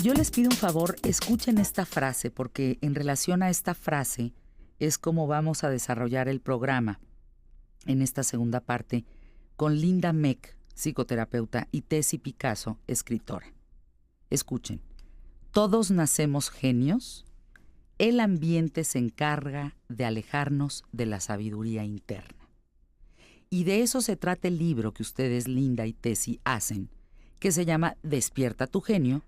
Yo les pido un favor, escuchen esta frase, porque en relación a esta frase es como vamos a desarrollar el programa en esta segunda parte con Linda Meck, psicoterapeuta, y Tessie Picasso, escritora. Escuchen, todos nacemos genios, el ambiente se encarga de alejarnos de la sabiduría interna. Y de eso se trata el libro que ustedes, Linda y Tessie, hacen, que se llama Despierta tu genio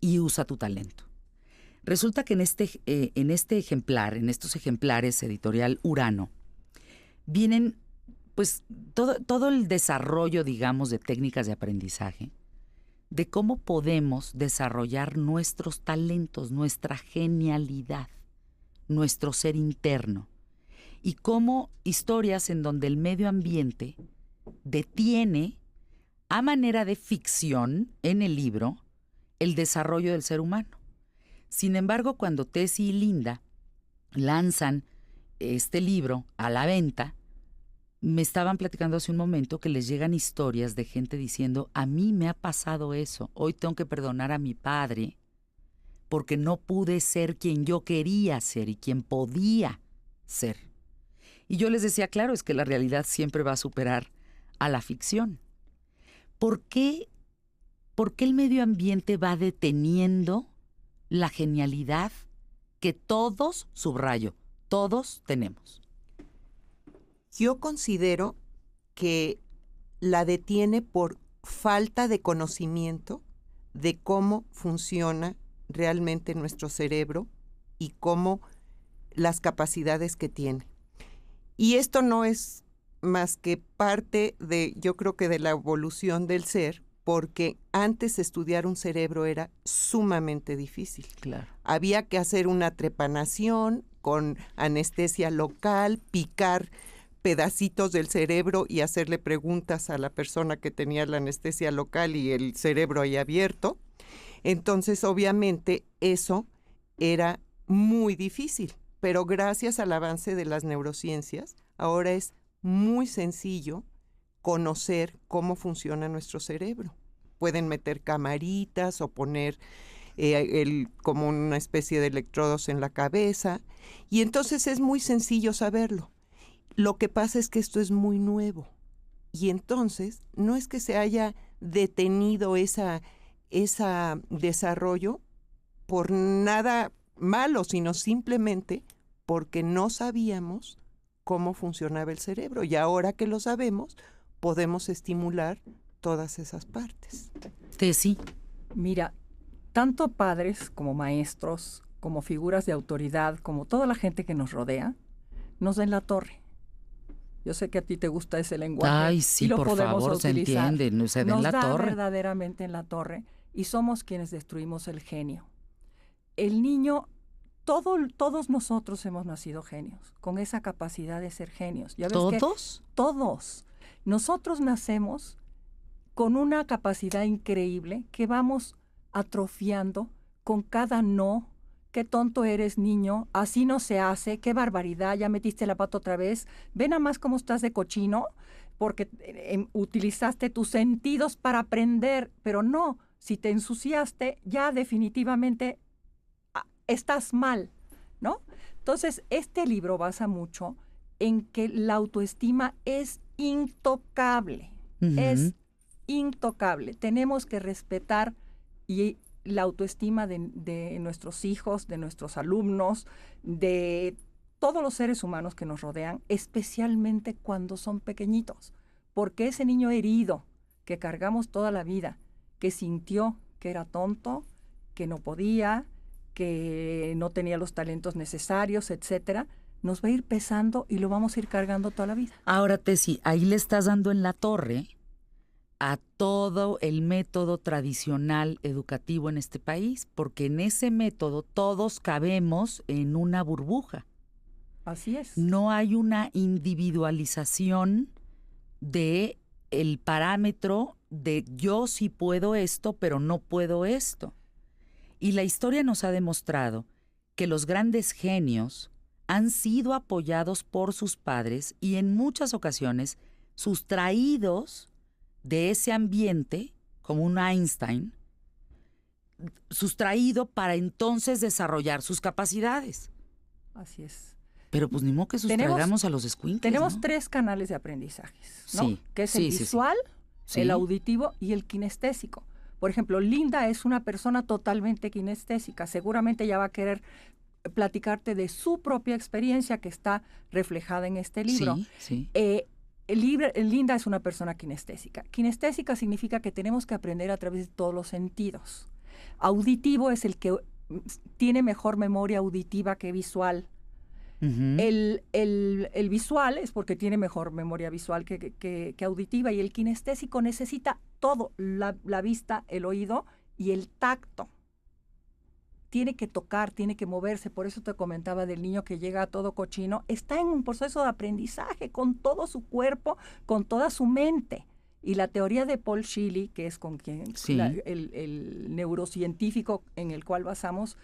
y usa tu talento. Resulta que en estos ejemplares editorial Urano, vienen pues todo el desarrollo, digamos, de técnicas de aprendizaje, de cómo podemos desarrollar nuestros talentos, nuestra genialidad, nuestro ser interno, y cómo historias en donde el medio ambiente detiene, a manera de ficción en el libro, el desarrollo del ser humano. Sin embargo, cuando Tessie y Linda lanzan este libro a la venta, me estaban platicando hace un momento que les llegan historias de gente diciendo, a mí me ha pasado eso, hoy tengo que perdonar a mi padre porque no pude ser quien yo quería ser y quien podía ser. Y yo les decía, claro, es que la realidad siempre va a superar a la ficción. ¿Por qué el medio ambiente va deteniendo la genialidad que todos, subrayo, todos tenemos? Yo considero que la detiene por falta de conocimiento de cómo funciona realmente nuestro cerebro y cómo las capacidades que tiene. Y esto no es más que parte de, yo creo que de la evolución del ser, porque antes estudiar un cerebro era sumamente difícil. Claro. Había que hacer una trepanación con anestesia local, picar pedacitos del cerebro y hacerle preguntas a la persona que tenía la anestesia local y el cerebro ahí abierto. Entonces, obviamente, eso era muy difícil, pero gracias al avance de las neurociencias, ahora es muy sencillo conocer cómo funciona nuestro cerebro. Pueden meter camaritas o poner como una especie de electrodos en la cabeza, y entonces es muy sencillo saberlo. Lo que pasa es que esto es muy nuevo, y entonces no es que se haya detenido ese desarrollo por nada malo, sino simplemente porque no sabíamos cómo funcionaba el cerebro, y ahora que lo sabemos, podemos estimular todas esas partes. Tessie. Mira, tanto padres como maestros, como figuras de autoridad, como toda la gente que nos rodea, nos da en la torre. Yo sé que a ti te gusta ese lenguaje. Ay, sí, y lo por podemos favor, utilizar. se entiende, se da en la torre. Nos da verdaderamente en la torre y somos quienes destruimos el genio. El niño, todos nosotros hemos nacido genios, con esa capacidad de ser genios. ¿Ya ves ¿Todos? Todos. Nosotros nacemos con una capacidad increíble que vamos atrofiando con cada no. Qué tonto eres, niño, así no se hace, qué barbaridad, ya metiste la pata otra vez, ve nada más cómo estás de cochino, porque utilizaste tus sentidos para aprender, pero no, si te ensuciaste, ya definitivamente estás mal, ¿no? Entonces, este libro basa mucho en que la autoestima es intocable, es intocable. Tenemos que respetar la autoestima de nuestros hijos, de nuestros alumnos, de todos los seres humanos que nos rodean, especialmente cuando son pequeñitos. Porque ese niño herido que cargamos toda la vida, que sintió que era tonto, que no podía, que no tenía los talentos necesarios, etcétera, nos va a ir pesando y lo vamos a ir cargando toda la vida. Ahora, Tessie, ahí le estás dando en la torre a todo el método tradicional educativo en este país, porque en ese método todos cabemos en una burbuja. Así es. No hay una individualización de el parámetro de yo sí puedo esto, pero no puedo esto. Y la historia nos ha demostrado que los grandes genios han sido apoyados por sus padres y en muchas ocasiones sustraídos de ese ambiente, como un Einstein, sustraído para entonces desarrollar sus capacidades. Así es. Pero pues ni modo que sustraigamos a los escuincles, Tenemos ¿no? 3 canales de aprendizajes, ¿no? Sí, Que es el visual, el Sí. auditivo y el kinestésico. Por ejemplo, Linda es una persona totalmente kinestésica. Seguramente ella va a querer platicarte de su propia experiencia que está reflejada en este libro. Sí. Linda es una persona kinestésica. Kinestésica significa que tenemos que aprender a través de todos los sentidos. Auditivo es el que tiene mejor memoria auditiva que visual. Ujú. El visual es porque tiene mejor memoria visual que auditiva, y el kinestésico necesita todo, la vista, el oído y el tacto. Tiene que tocar, tiene que moverse. Por eso te comentaba del niño que llega todo cochino. Está en un proceso de aprendizaje con todo su cuerpo, con toda su mente. Y la teoría de Paul Scheele, que es con quien Sí. el neurocientífico en el cual basamos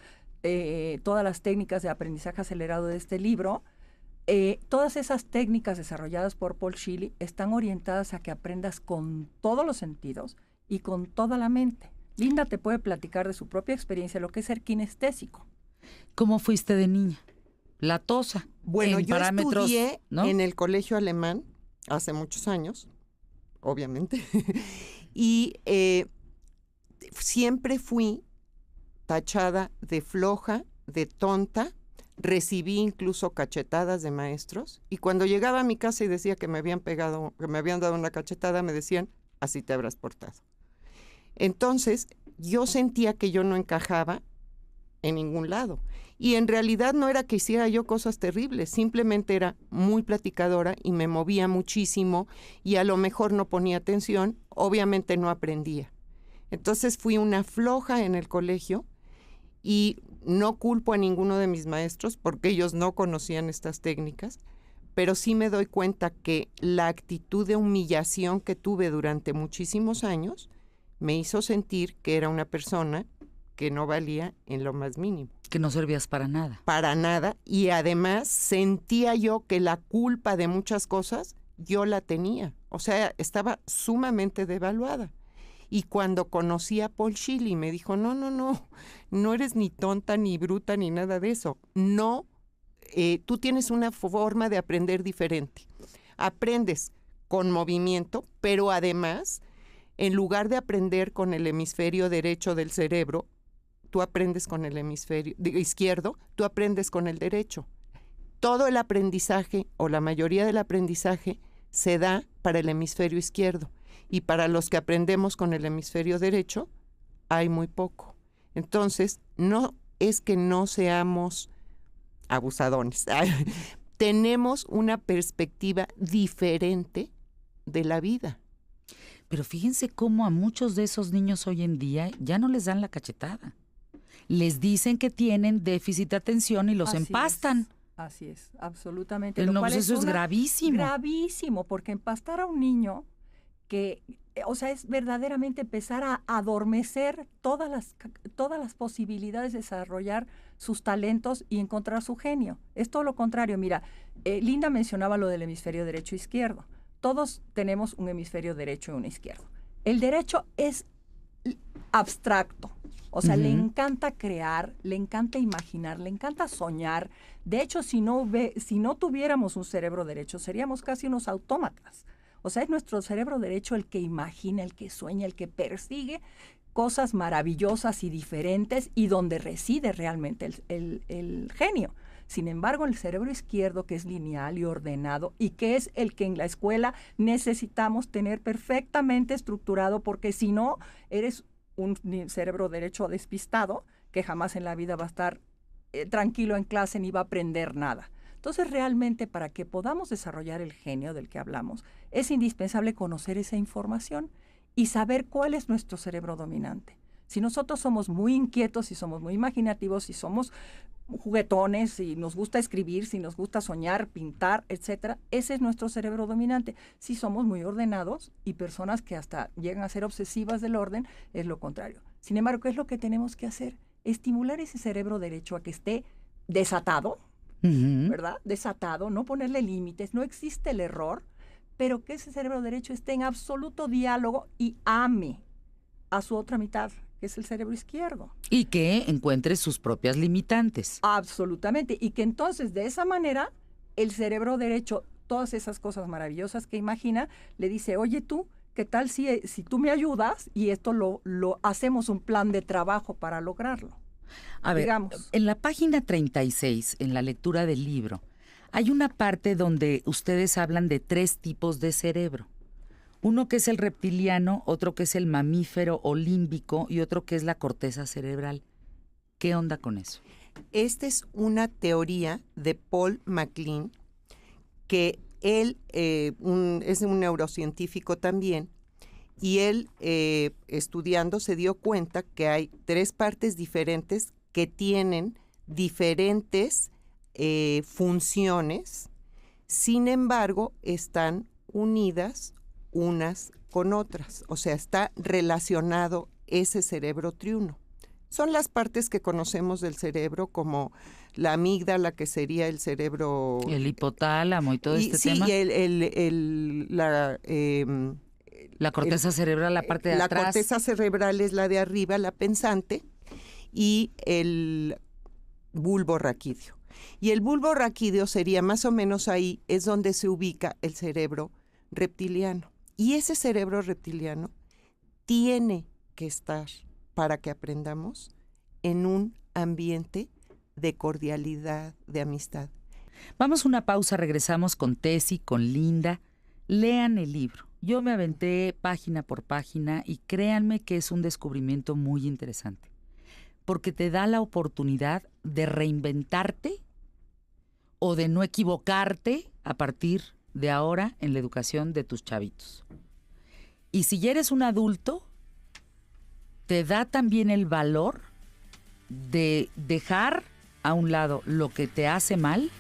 todas las técnicas de aprendizaje acelerado de este libro, todas esas técnicas desarrolladas por Paul Scheele están orientadas a que aprendas con todos los sentidos y con toda la mente. Linda te puede platicar de su propia experiencia, lo que es ser kinestésico. ¿Cómo fuiste de niña? Latosa. Bueno, en yo parámetros, estudié ¿no? en el colegio alemán hace muchos años, obviamente, y siempre fui tachada de floja, de tonta. Recibí incluso cachetadas de maestros, y cuando llegaba a mi casa y decía que me habían dado una cachetada, me decían, así te habrás portado. Entonces, yo sentía que yo no encajaba en ningún lado. Y en realidad no era que hiciera yo cosas terribles, simplemente era muy platicadora y me movía muchísimo, y a lo mejor no ponía atención, obviamente no aprendía. Entonces fui una floja en el colegio, y no culpo a ninguno de mis maestros porque ellos no conocían estas técnicas, pero sí me doy cuenta que la actitud de humillación que tuve durante muchísimos años me hizo sentir que era una persona que no valía en lo más mínimo. Que no servías para nada. Para nada, y además sentía yo que la culpa de muchas cosas yo la tenía. O sea, estaba sumamente devaluada. Y cuando conocí a Paul Scheele me dijo, no eres ni tonta, ni bruta, ni nada de eso. No, tú tienes una forma de aprender diferente. Aprendes con movimiento, pero además, en lugar de aprender con el hemisferio derecho del cerebro, tú aprendes con el hemisferio izquierdo, tú aprendes con el derecho. Todo el aprendizaje, o la mayoría del aprendizaje, se da para el hemisferio izquierdo. Y para los que aprendemos con el hemisferio derecho, hay muy poco. Entonces, no es que no seamos abusadones. Tenemos una perspectiva diferente de la vida. Pero fíjense cómo a muchos de esos niños hoy en día ya no les dan la cachetada. Les dicen que tienen déficit de atención y los empastan. Así es, absolutamente. No, pues eso es gravísimo. Gravísimo, porque empastar a un niño que, o sea, es verdaderamente empezar a adormecer todas las posibilidades de desarrollar sus talentos y encontrar su genio. Es todo lo contrario. Mira, Linda mencionaba lo del hemisferio derecho e izquierdo. Todos tenemos un hemisferio derecho y uno izquierdo. El derecho es abstracto. O sea, le encanta crear, le encanta imaginar, le encanta soñar. De hecho, si no tuviéramos un cerebro derecho, seríamos casi unos autómatas. O sea, es nuestro cerebro derecho el que imagina, el que sueña, el que persigue cosas maravillosas y diferentes, y donde reside realmente el genio. Sin embargo, el cerebro izquierdo, que es lineal y ordenado, y que es el que en la escuela necesitamos tener perfectamente estructurado, porque si no, eres un cerebro derecho despistado que jamás en la vida va a estar tranquilo en clase ni va a aprender nada. Entonces, realmente, para que podamos desarrollar el genio del que hablamos, es indispensable conocer esa información y saber cuál es nuestro cerebro dominante. Si nosotros somos muy inquietos, si somos muy imaginativos, si somos juguetones, si nos gusta escribir, si nos gusta soñar, pintar, etcétera, ese es nuestro cerebro dominante. Si somos muy ordenados y personas que hasta llegan a ser obsesivas del orden, es lo contrario. Sin embargo, ¿qué es lo que tenemos que hacer? Estimular ese cerebro derecho a que esté desatado, ¿verdad? Desatado, no ponerle límites, no existe el error, pero que ese cerebro derecho esté en absoluto diálogo y ame a su otra mitad, que es el cerebro izquierdo. Y que encuentre sus propias limitantes. Absolutamente. Y que entonces, de esa manera, el cerebro derecho, todas esas cosas maravillosas que imagina, le dice, oye tú, ¿qué tal si tú me ayudas y esto lo hacemos un plan de trabajo para lograrlo? A ver, digamos. En la página 36, en la lectura del libro, hay una parte donde ustedes hablan de 3 tipos de cerebro. Uno que es el reptiliano, otro que es el mamífero o límbico y otro que es la corteza cerebral. ¿Qué onda con eso? Esta es una teoría de Paul MacLean, que él es un neurocientífico también, y él estudiando se dio cuenta que hay 3 partes diferentes que tienen diferentes funciones, sin embargo están unidas unas con otras, o sea, está relacionado ese cerebro triuno. Son las partes que conocemos del cerebro, como la amígdala, que sería el cerebro... El hipotálamo y todo este sí, tema. Sí, la corteza cerebral, la parte de atrás. La corteza cerebral es la de arriba, la pensante, y el bulbo raquídeo. Y el bulbo raquídeo sería más o menos ahí, es donde se ubica el cerebro reptiliano. Y ese cerebro reptiliano tiene que estar, para que aprendamos, en un ambiente de cordialidad, de amistad. Vamos a una pausa, regresamos con Tessy, con Linda. Lean el libro. Yo me aventé página por página y créanme que es un descubrimiento muy interesante, porque te da la oportunidad de reinventarte o de no equivocarte a partir de ahora en la educación de tus chavitos. Y si ya eres un adulto, te da también el valor de dejar a un lado lo que te hace mal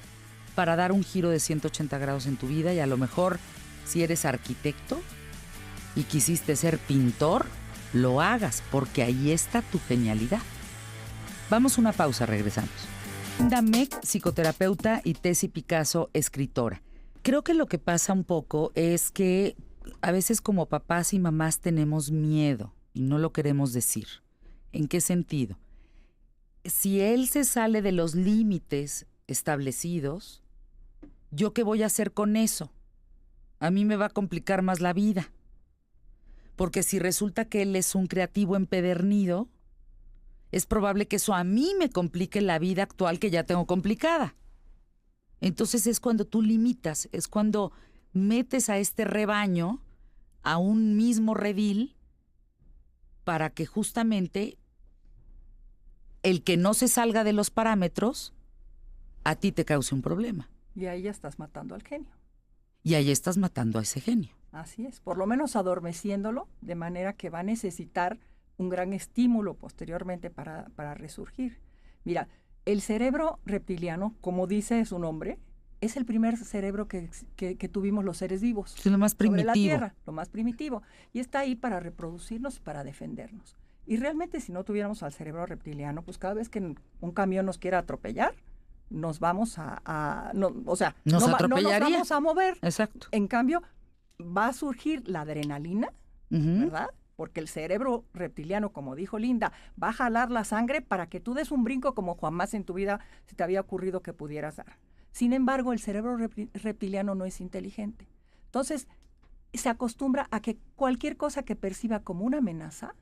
para dar un giro de 180 grados en tu vida, y a lo mejor si eres arquitecto y quisiste ser pintor, lo hagas, porque ahí está tu genialidad. Vamos a una pausa, regresamos. Linda Meck, psicoterapeuta, y Tessy Picasso, escritora. Creo que lo que pasa un poco es que a veces como papás y mamás tenemos miedo y no lo queremos decir. ¿En qué sentido? Si él se sale de los límites establecidos, ¿yo qué voy a hacer con eso? A mí me va a complicar más la vida. Porque si resulta que él es un creativo empedernido, es probable que eso a mí me complique la vida actual que ya tengo complicada. Entonces es cuando tú limitas, es cuando metes a este rebaño a un mismo redil para que justamente el que no se salga de los parámetros a ti te cause un problema. Y ahí ya estás matando al genio. Y ahí estás matando a ese genio. Así es, por lo menos adormeciéndolo, de manera que va a necesitar un gran estímulo posteriormente para resurgir. Mira, el cerebro reptiliano, como dice su nombre, es el primer cerebro que tuvimos los seres vivos. Es lo más primitivo. Sobre la Tierra, lo más primitivo. Y está ahí para reproducirnos y para defendernos. Y realmente si no tuviéramos al cerebro reptiliano, pues cada vez que un camión nos quiera atropellar, nos vamos nos vamos a mover. Exacto. En cambio, va a surgir la adrenalina, ¿verdad? Porque el cerebro reptiliano, como dijo Linda, va a jalar la sangre para que tú des un brinco como jamás en tu vida se te había ocurrido que pudieras dar. Sin embargo, el cerebro reptiliano no es inteligente. Entonces, se acostumbra a que cualquier cosa que perciba como una amenaza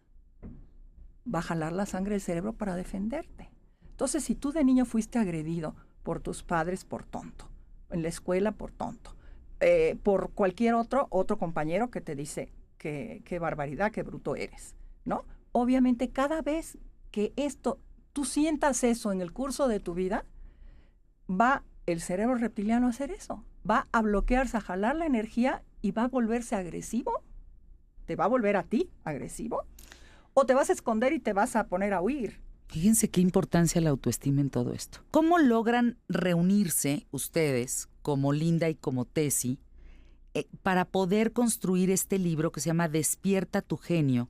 va a jalar la sangre del cerebro para defenderte. Entonces, si tú de niño fuiste agredido por tus padres por tonto, en la escuela por tonto, por cualquier otro compañero que te dice qué barbaridad, qué bruto eres, ¿no? Obviamente, cada vez que tú sientas eso en el curso de tu vida, va el cerebro reptiliano a hacer eso. Va a bloquearse, a jalar la energía y va a volverse agresivo. ¿Te va a volver a ti agresivo? ¿O te vas a esconder y te vas a poner a huir? Fíjense qué importancia la autoestima en todo esto. ¿Cómo logran reunirse ustedes, como Linda y como Tessy, para poder construir este libro que se llama Despierta tu genio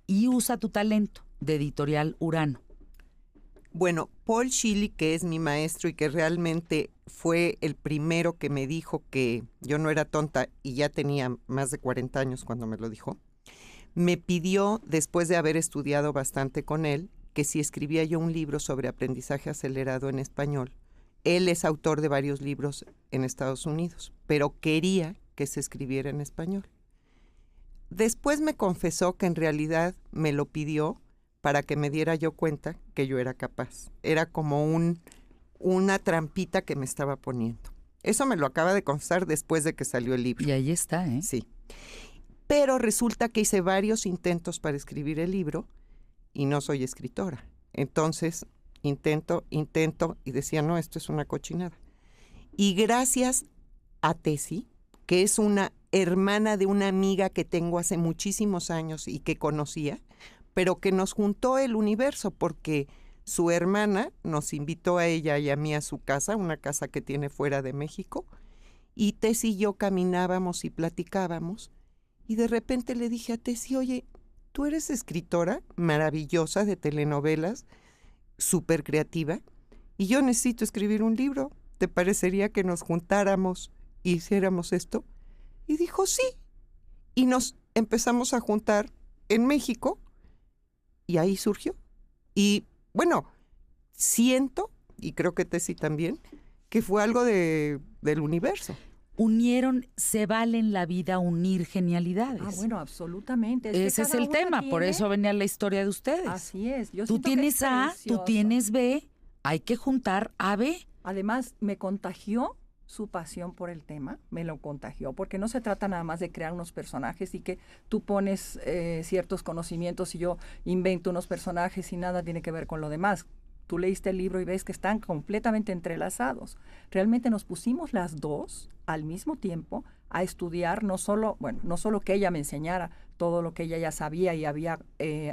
y usa tu talento, de Editorial Urano? Bueno, Paul Shilley, que es mi maestro y que realmente fue el primero que me dijo que yo no era tonta, y ya tenía más de 40 años cuando me lo dijo, me pidió, después de haber estudiado bastante con él, que si escribía yo un libro sobre aprendizaje acelerado en español. Él es autor de varios libros en Estados Unidos, pero quería que se escribiera en español. Después me confesó que en realidad me lo pidió para que me diera yo cuenta que yo era capaz. Era como una trampita que me estaba poniendo. Eso me lo acaba de confesar después de que salió el libro. Y ahí está, ¿eh? Sí. Pero resulta que hice varios intentos para escribir el libro y no soy escritora. Entonces, intento y decía, no, esto es una cochinada. Y gracias a Tessy, que es una hermana de una amiga que tengo hace muchísimos años y que conocía, pero que nos juntó el universo porque su hermana nos invitó a ella y a mí a su casa, una casa que tiene fuera de México, y Tessy y yo caminábamos y platicábamos, y de repente le dije a Tessy, oye, tú eres escritora maravillosa de telenovelas, súper creativa, y yo necesito escribir un libro. ¿Te parecería que nos juntáramos e hiciéramos esto? Y dijo, sí. Y nos empezamos a juntar en México, y ahí surgió. Y bueno, siento, y creo que Tessy también, que fue algo del universo. Unieron, se vale en la vida unir genialidades. Ah, bueno, absolutamente. Ese es el tema, por eso venía la historia de ustedes. Así es. Tú tienes A, tú tienes B, hay que juntar A, B. Además, me contagió su pasión por el tema, me lo contagió, porque no se trata nada más de crear unos personajes y que tú pones ciertos conocimientos y yo invento unos personajes y nada tiene que ver con lo demás. Tú leíste el libro y ves que están completamente entrelazados. Realmente nos pusimos las dos al mismo tiempo a estudiar, no solo que ella me enseñara todo lo que ella ya sabía y había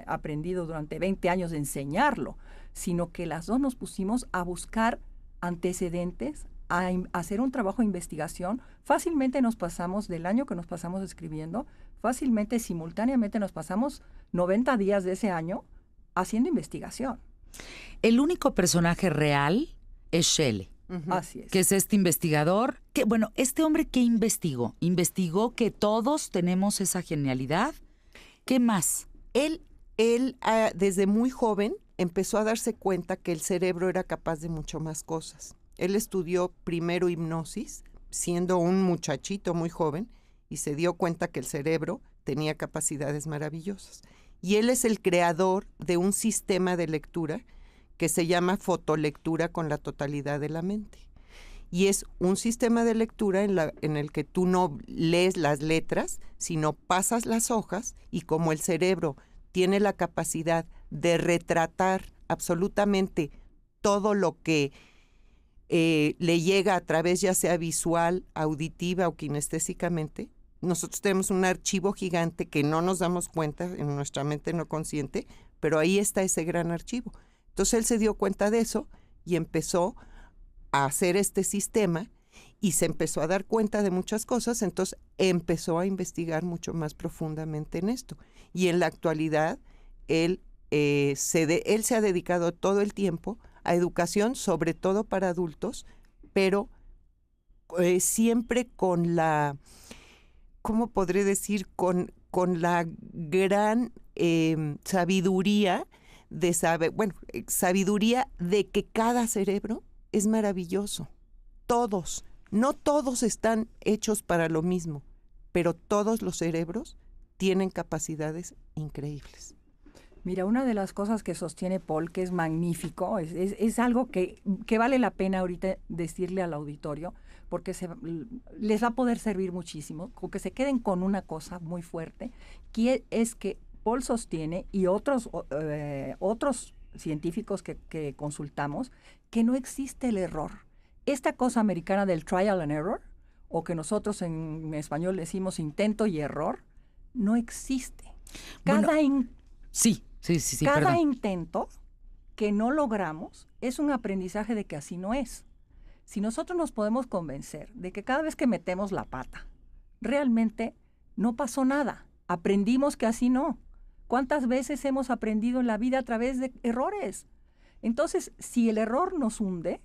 aprendido durante 20 años de enseñarlo, sino que las dos nos pusimos a buscar antecedentes, a hacer un trabajo de investigación. Fácilmente nos pasamos, del año que nos pasamos escribiendo, fácilmente, simultáneamente nos pasamos 90 días de ese año haciendo investigación. El único personaje real es Shelley. Así es. Que es este investigador, que bueno, este hombre que investigó que todos tenemos esa genialidad. ¿Qué más? Él desde muy joven empezó a darse cuenta que el cerebro era capaz de mucho más cosas. Él estudió primero hipnosis, siendo un muchachito muy joven, y se dio cuenta que el cerebro tenía capacidades maravillosas. Y él es el creador de un sistema de lectura que se llama fotolectura con la totalidad de la mente. Y es un sistema de lectura en el que tú no lees las letras, sino pasas las hojas, y como el cerebro tiene la capacidad de retratar absolutamente todo lo que le llega a través, ya sea visual, auditiva o kinestésicamente, nosotros tenemos un archivo gigante que no nos damos cuenta en nuestra mente no consciente, pero ahí está ese gran archivo. Entonces él se dio cuenta de eso y empezó a hacer este sistema y se empezó a dar cuenta de muchas cosas, entonces empezó a investigar mucho más profundamente en esto. Y en la actualidad él se ha dedicado todo el tiempo a educación, sobre todo para adultos, pero siempre con la, ¿cómo podré decir? Con la gran sabiduría de sabiduría de que cada cerebro es maravilloso. Todos, no todos están hechos para lo mismo, pero todos los cerebros tienen capacidades increíbles. Mira, una de las cosas que sostiene Paul, que es magnífico, es algo que vale la pena ahorita decirle al auditorio, porque les va a poder servir muchísimo, con que se queden con una cosa muy fuerte, que es que Paul sostiene, y otros científicos que consultamos, que no existe el error. Esta cosa americana del trial and error, o que nosotros en español decimos intento y error, no existe. Cada intento que no logramos es un aprendizaje de que así no es. Si nosotros nos podemos convencer de que cada vez que metemos la pata, realmente no pasó nada, aprendimos que así no. ¿Cuántas veces hemos aprendido en la vida a través de errores? Entonces, si el error nos hunde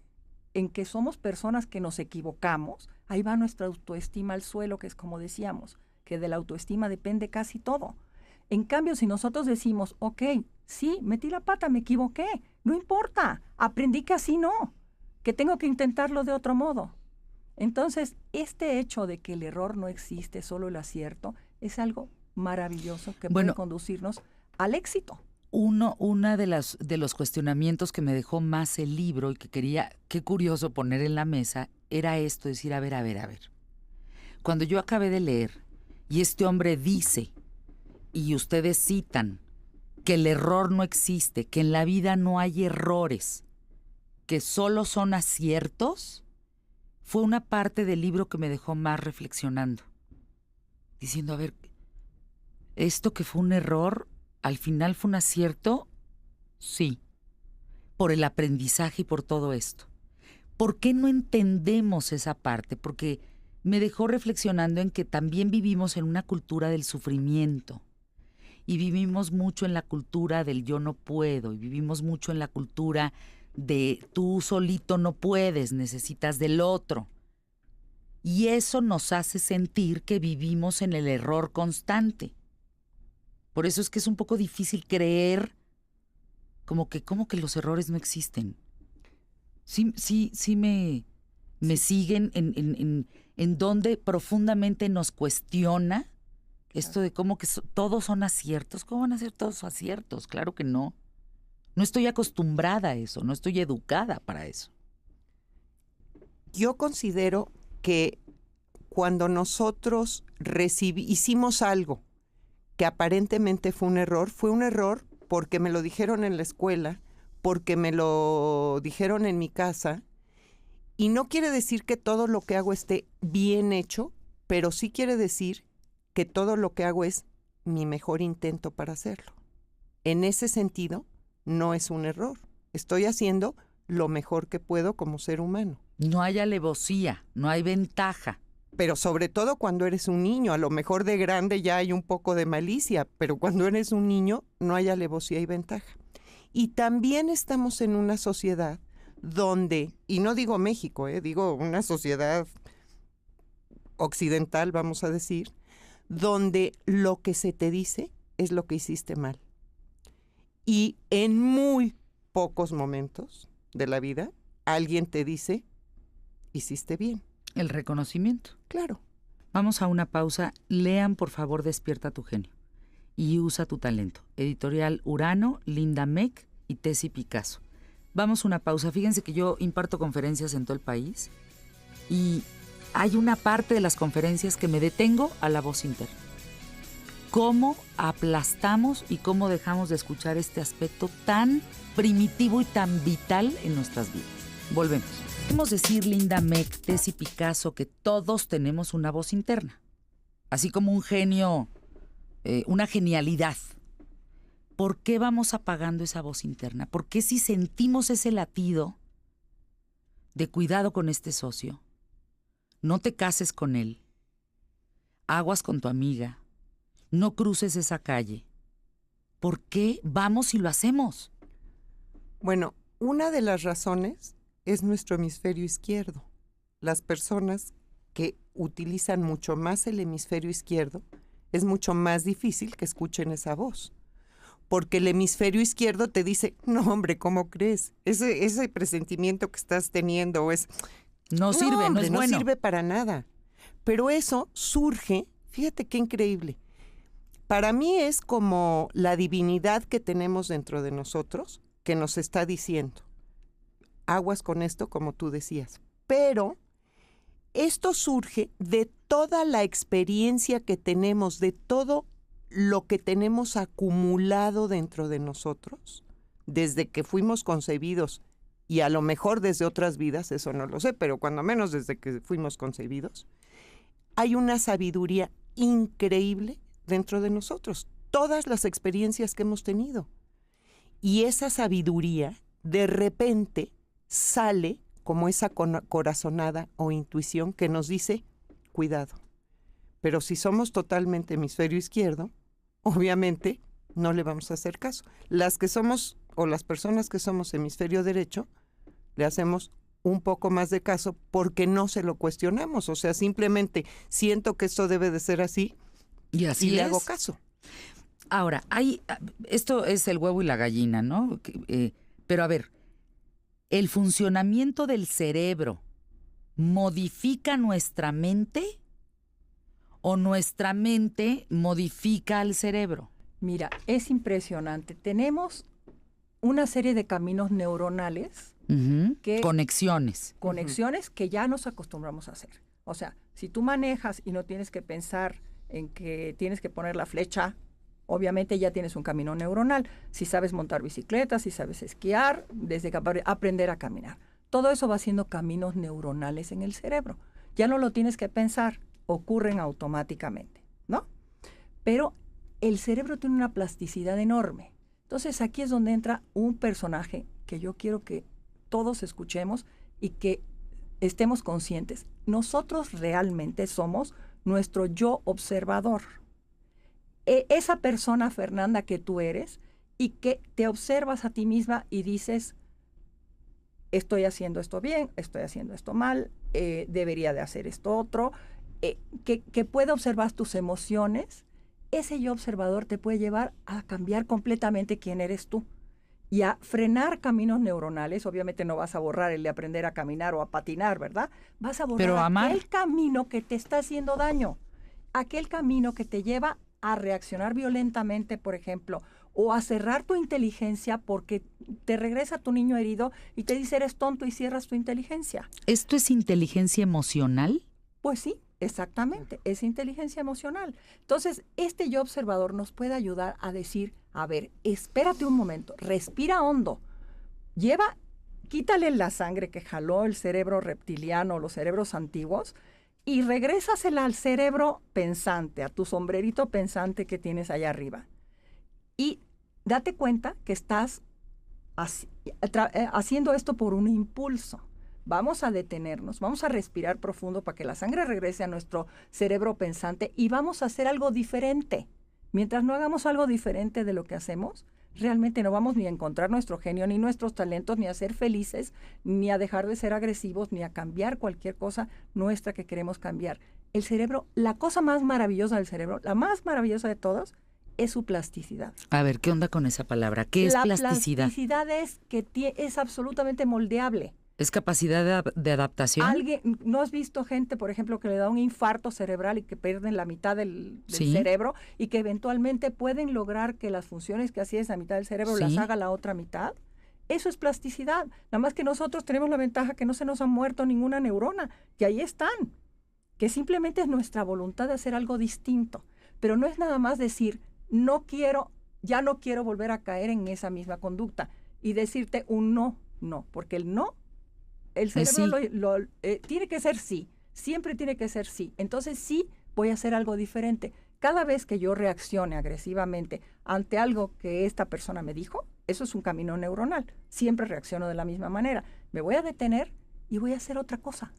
en que somos personas que nos equivocamos, ahí va nuestra autoestima al suelo, que es como decíamos, que de la autoestima depende casi todo. En cambio, si nosotros decimos, ok, sí, metí la pata, me equivoqué, no importa, aprendí que así no, que tengo que intentarlo de otro modo. Entonces, este hecho de que el error no existe, solo el acierto, es algo maravilloso que puede conducirnos al éxito. Una de los cuestionamientos que me dejó más el libro y que quería, qué curioso poner en la mesa, era esto, decir, a ver. Cuando yo acabé de leer y este hombre dice, y ustedes citan, que el error no existe, que en la vida no hay errores, que solo son aciertos, fue una parte del libro que me dejó más reflexionando, diciendo, a ver, esto que fue un error, ¿al final fue un acierto? Sí, por el aprendizaje y por todo esto. ¿Por qué no entendemos esa parte? Porque me dejó reflexionando en que también vivimos en una cultura del sufrimiento y vivimos mucho en la cultura del yo no puedo y vivimos mucho en la cultura de tú solito no puedes, necesitas del otro. Y eso nos hace sentir que vivimos en el error constante. Por eso es que es un poco difícil creer como que los errores no existen. Sí me siguen en donde profundamente nos cuestiona esto de cómo que todos son aciertos. ¿Cómo van a ser todos aciertos? Claro que no. No estoy acostumbrada a eso, no estoy educada para eso. Yo considero que cuando nosotros hicimos algo que aparentemente fue un error porque me lo dijeron en la escuela, porque me lo dijeron en mi casa, y no quiere decir que todo lo que hago esté bien hecho, pero sí quiere decir que todo lo que hago es mi mejor intento para hacerlo. En ese sentido, no es un error. Estoy haciendo lo mejor que puedo como ser humano. No hay alevosía, no hay ventaja. Pero sobre todo cuando eres un niño, a lo mejor de grande ya hay un poco de malicia, pero cuando eres un niño no hay alevosía y ventaja. Y también estamos en una sociedad donde, y no digo México, digo una sociedad occidental, vamos a decir, donde lo que se te dice es lo que hiciste mal. Y en muy pocos momentos de la vida, alguien te dice, hiciste bien. El reconocimiento. Claro. Vamos a una pausa. Lean, por favor, Despierta tu genio y usa tu talento. Editorial Urano, Linda Meck y Tessie Picasso. Vamos a una pausa. Fíjense que yo imparto conferencias en todo el país y hay una parte de las conferencias que me detengo a la voz interna. Cómo aplastamos y cómo dejamos de escuchar este aspecto tan primitivo y tan vital en nuestras vidas. Volvemos. Podemos decir, Linda Meck, Tessie Picasso, que todos tenemos una voz interna, así como un genio, una genialidad. ¿Por qué vamos apagando esa voz interna? ¿Por qué si sentimos ese latido de cuidado con este socio, no te cases con él, aguas con tu amiga, no cruces esa calle? ¿Por qué vamos y lo hacemos? Bueno, una de las razones es nuestro hemisferio izquierdo. Las personas que utilizan mucho más el hemisferio izquierdo, es mucho más difícil que escuchen esa voz. Porque el hemisferio izquierdo te dice, no hombre, ¿cómo crees? Ese presentimiento que estás teniendo no sirve, hombre, no es bueno. No sirve para nada. Pero eso surge, fíjate qué increíble. Para mí es como la divinidad que tenemos dentro de nosotros que nos está diciendo, aguas con esto, como tú decías. Pero esto surge de toda la experiencia que tenemos, de todo lo que tenemos acumulado dentro de nosotros, desde que fuimos concebidos, y a lo mejor desde otras vidas, eso no lo sé, pero cuando menos desde que fuimos concebidos, hay una sabiduría increíble dentro de nosotros, todas las experiencias que hemos tenido. Y esa sabiduría, de repente, sale como esa corazonada o intuición que nos dice, cuidado. Pero si somos totalmente hemisferio izquierdo, obviamente no le vamos a hacer caso. Las que somos, o las personas que somos hemisferio derecho, le hacemos un poco más de caso porque no se lo cuestionamos. O sea, simplemente siento que esto debe de ser así y le hago caso. Ahora, esto es el huevo y la gallina, ¿no? Pero a ver, ¿el funcionamiento del cerebro modifica nuestra mente o nuestra mente modifica al cerebro? Mira, es impresionante. Tenemos una serie de caminos neuronales, Conexiones que ya nos acostumbramos a hacer. O sea, si tú manejas y no tienes que pensar en que tienes que poner la flecha, obviamente ya tienes un camino neuronal. Si sabes montar bicicleta, si sabes esquiar, desde que aprender a caminar. Todo eso va siendo caminos neuronales en el cerebro. Ya no lo tienes que pensar, ocurren automáticamente, ¿no? Pero el cerebro tiene una plasticidad enorme. Entonces aquí es donde entra un personaje que yo quiero que todos escuchemos y que estemos conscientes. Nosotros realmente somos nuestro yo observador. Esa persona, Fernanda, que tú eres y que te observas a ti misma y dices, estoy haciendo esto bien, estoy haciendo esto mal, debería de hacer esto otro, que puede observar tus emociones. Ese yo observador te puede llevar a cambiar completamente quién eres tú y a frenar caminos neuronales. Obviamente no vas a borrar el de aprender a caminar o a patinar, ¿verdad? Vas a borrar aquel camino que te está haciendo daño, aquel camino que te lleva a reaccionar violentamente, por ejemplo, o a cerrar tu inteligencia porque te regresa tu niño herido y te dice eres tonto y cierras tu inteligencia. ¿Esto es inteligencia emocional? Pues sí. Exactamente, es inteligencia emocional. Entonces, este yo observador nos puede ayudar a decir, a ver, espérate un momento, respira hondo, quítale la sangre que jaló el cerebro reptiliano, los cerebros antiguos, y regrésasela al cerebro pensante, a tu sombrerito pensante que tienes allá arriba. Y date cuenta que estás haciendo esto por un impulso. Vamos a detenernos, vamos a respirar profundo para que la sangre regrese a nuestro cerebro pensante y vamos a hacer algo diferente. Mientras no hagamos algo diferente de lo que hacemos, realmente no vamos ni a encontrar nuestro genio, ni nuestros talentos, ni a ser felices, ni a dejar de ser agresivos, ni a cambiar cualquier cosa nuestra que queremos cambiar. El cerebro, la cosa más maravillosa del cerebro, la más maravillosa de todas, es su plasticidad. A ver, ¿qué onda con esa palabra? ¿Qué es plasticidad? La plasticidad es que es absolutamente moldeable. ¿Es capacidad de adaptación? ¿No has visto gente, por ejemplo, que le da un infarto cerebral y que pierden la mitad del cerebro y que eventualmente pueden lograr que las funciones que hacía esa mitad del cerebro las haga la otra mitad? Eso es plasticidad. Nada más que nosotros tenemos la ventaja que no se nos ha muerto ninguna neurona, que ahí están, que simplemente es nuestra voluntad de hacer algo distinto. Pero no es nada más decir, ya no quiero volver a caer en esa misma conducta y decirte un no, porque el cerebro tiene que ser sí, siempre tiene que ser sí. Entonces sí voy a hacer algo diferente. Cada vez que yo reaccione agresivamente ante algo que esta persona me dijo, eso es un camino neuronal. Siempre reacciono de la misma manera. Me voy a detener y voy a hacer otra cosa.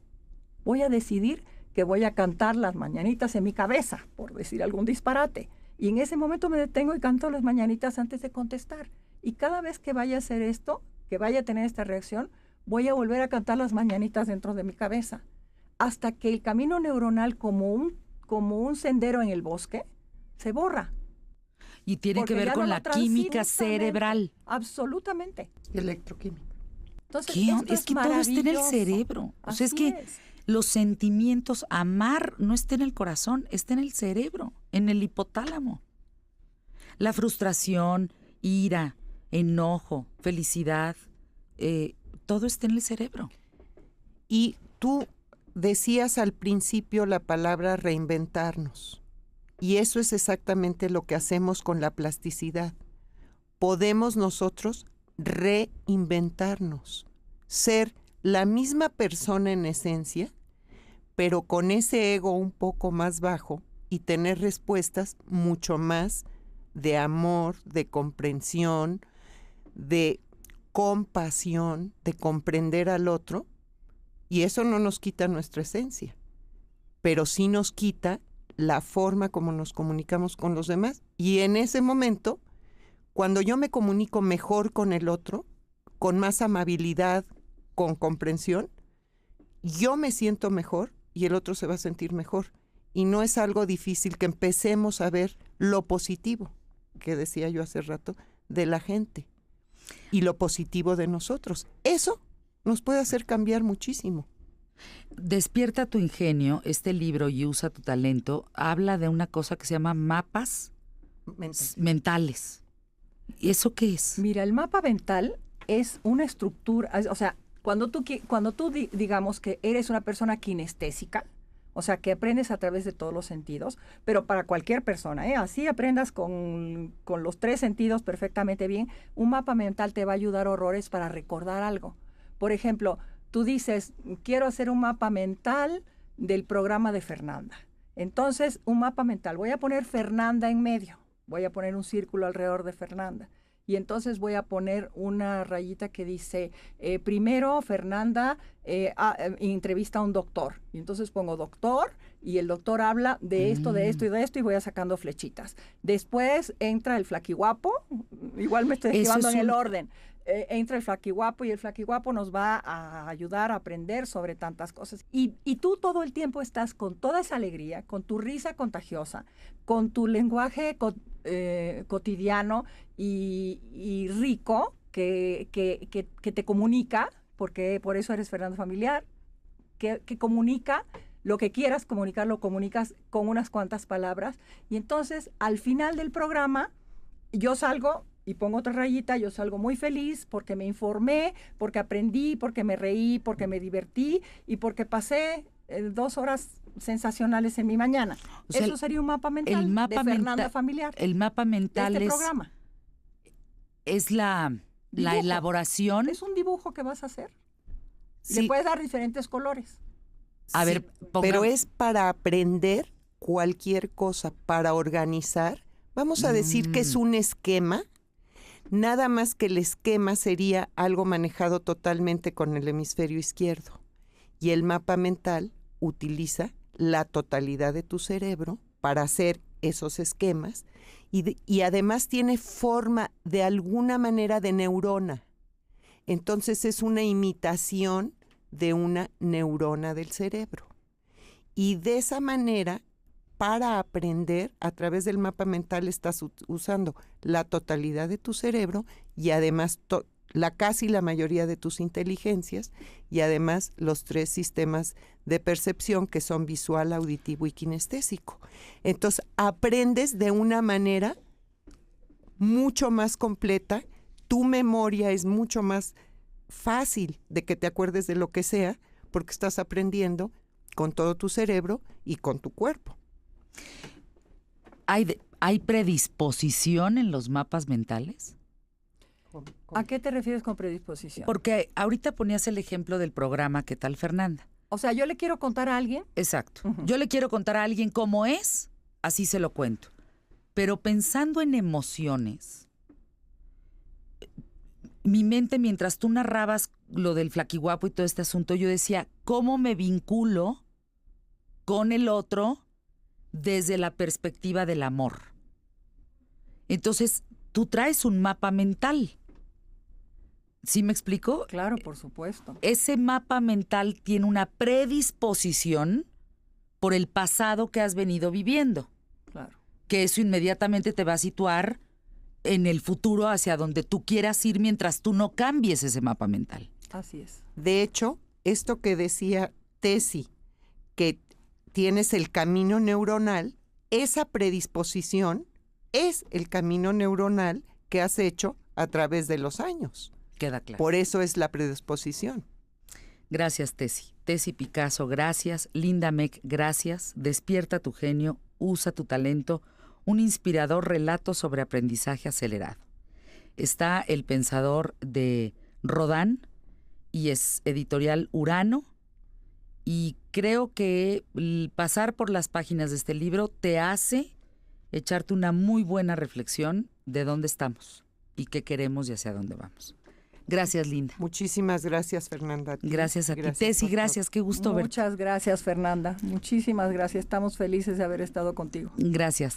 Voy a decidir que voy a cantar las mañanitas en mi cabeza, por decir algún disparate. Y en ese momento me detengo y canto las mañanitas antes de contestar. Y cada vez que vaya a hacer esto, que vaya a tener esta reacción, voy a volver a cantar las mañanitas dentro de mi cabeza, hasta que el camino neuronal, como un sendero en el bosque, se borra. Y tiene que ver con la química cerebral. Absolutamente. Electroquímica. Entonces, es que todo está en el cerebro. O sea, es que los sentimientos, amar no está en el corazón, está en el cerebro, en el hipotálamo. La frustración, ira, enojo, felicidad, todo está en el cerebro. Y tú decías al principio la palabra reinventarnos. Y eso es exactamente lo que hacemos con la plasticidad. Podemos nosotros reinventarnos, ser la misma persona en esencia, pero con ese ego un poco más bajo y tener respuestas mucho más de amor, de comprensión, de compasión, de comprender al otro, y eso no nos quita nuestra esencia, pero sí nos quita la forma como nos comunicamos con los demás. Y en ese momento, cuando yo me comunico mejor con el otro, con más amabilidad, con comprensión, yo me siento mejor y el otro se va a sentir mejor. Y no es algo difícil que empecemos a ver lo positivo. que decía yo hace rato, de la gente y lo positivo de nosotros. Eso nos puede hacer cambiar muchísimo. Despierta tu ingenio, este libro y usa tu talento, habla de una cosa que se llama mapas mentales. ¿Y eso qué es? Mira, el mapa mental es una estructura, o sea, cuando tú digamos que eres una persona kinestésica, o sea, que aprendes a través de todos los sentidos, pero para cualquier persona, así aprendas con los 3 sentidos perfectamente bien, un mapa mental te va a ayudar horrores para recordar algo. Por ejemplo, tú dices, quiero hacer un mapa mental del programa de Fernanda. Entonces, un mapa mental, voy a poner Fernanda en medio, voy a poner un círculo alrededor de Fernanda. Y entonces voy a poner una rayita que dice, primero Fernanda entrevista a un doctor. Y entonces pongo doctor y el doctor habla de esto, de esto y de esto y voy a sacando flechitas. Después entra el flaquiguapo, igual me estoy llevando en el orden. Entra el flaquiguapo y el flaquiguapo nos va a ayudar a aprender sobre tantas cosas. Y tú todo el tiempo estás con toda esa alegría, con tu risa contagiosa, con tu lenguaje cotidiano y rico que te comunica, porque por eso eres Fernanda Familiar, que comunica lo que quieras comunicar, lo comunicas con unas cuantas palabras. Y entonces, al final del programa, yo salgo y pongo otra rayita, yo salgo muy feliz porque me informé, porque aprendí, porque me reí, porque me divertí y porque pasé 2 horas sensacionales en mi mañana. O sea, eso sería un mapa mental de Fernanda Familiar. El mapa mental de este es, programa. Es la elaboración. Es un dibujo que vas a hacer. Sí. Le puedes dar diferentes colores. A ver, pero es para aprender cualquier cosa, para organizar. Vamos a decir que es un esquema. Nada más que el esquema sería algo manejado totalmente con el hemisferio izquierdo. Y el mapa mental utiliza la totalidad de tu cerebro para hacer esos esquemas y además tiene forma de alguna manera de neurona. Entonces es una imitación de una neurona del cerebro. Y de esa manera, para aprender, a través del mapa mental estás usando la totalidad de tu cerebro y además casi la mayoría de tus inteligencias y además los 3 sistemas de percepción que son visual, auditivo y kinestésico. Entonces aprendes de una manera mucho más completa, tu memoria es mucho más fácil de que te acuerdes de lo que sea porque estás aprendiendo con todo tu cerebro y con tu cuerpo. ¿Hay predisposición en los mapas mentales? ¿A qué te refieres con predisposición? Porque ahorita ponías el ejemplo del programa ¿Qué tal, Fernanda? O sea, yo le quiero contar a alguien. Exacto. Yo le quiero contar a alguien cómo es, así se lo cuento. Pero pensando en emociones, mi mente, mientras tú narrabas lo del flaquiguapo y todo este asunto, yo decía, ¿cómo me vinculo con el otro desde la perspectiva del amor? Entonces, tú traes un mapa mental. ¿Sí me explico? Claro, por supuesto. Ese mapa mental tiene una predisposición por el pasado que has venido viviendo. Claro. Que eso inmediatamente te va a situar en el futuro hacia donde tú quieras ir mientras tú no cambies ese mapa mental. Así es. De hecho, esto que decía Tessy, que tienes el camino neuronal, esa predisposición es el camino neuronal que has hecho a través de los años. Queda claro. Por eso es la predisposición. Gracias, Tessy. Tessy Picasso, gracias. Linda Meck, gracias. Despierta tu genio, usa tu talento. Un inspirador relato sobre aprendizaje acelerado. Está El pensador de Rodin y es editorial Urano. Y creo que pasar por las páginas de este libro te hace echarte una muy buena reflexión de dónde estamos y qué queremos y hacia dónde vamos. Gracias, Linda. Muchísimas gracias, Fernanda. Gracias a ti. Tessy, gracias. Qué gusto verte. Muchas gracias, Fernanda. Muchísimas gracias. Estamos felices de haber estado contigo. Gracias.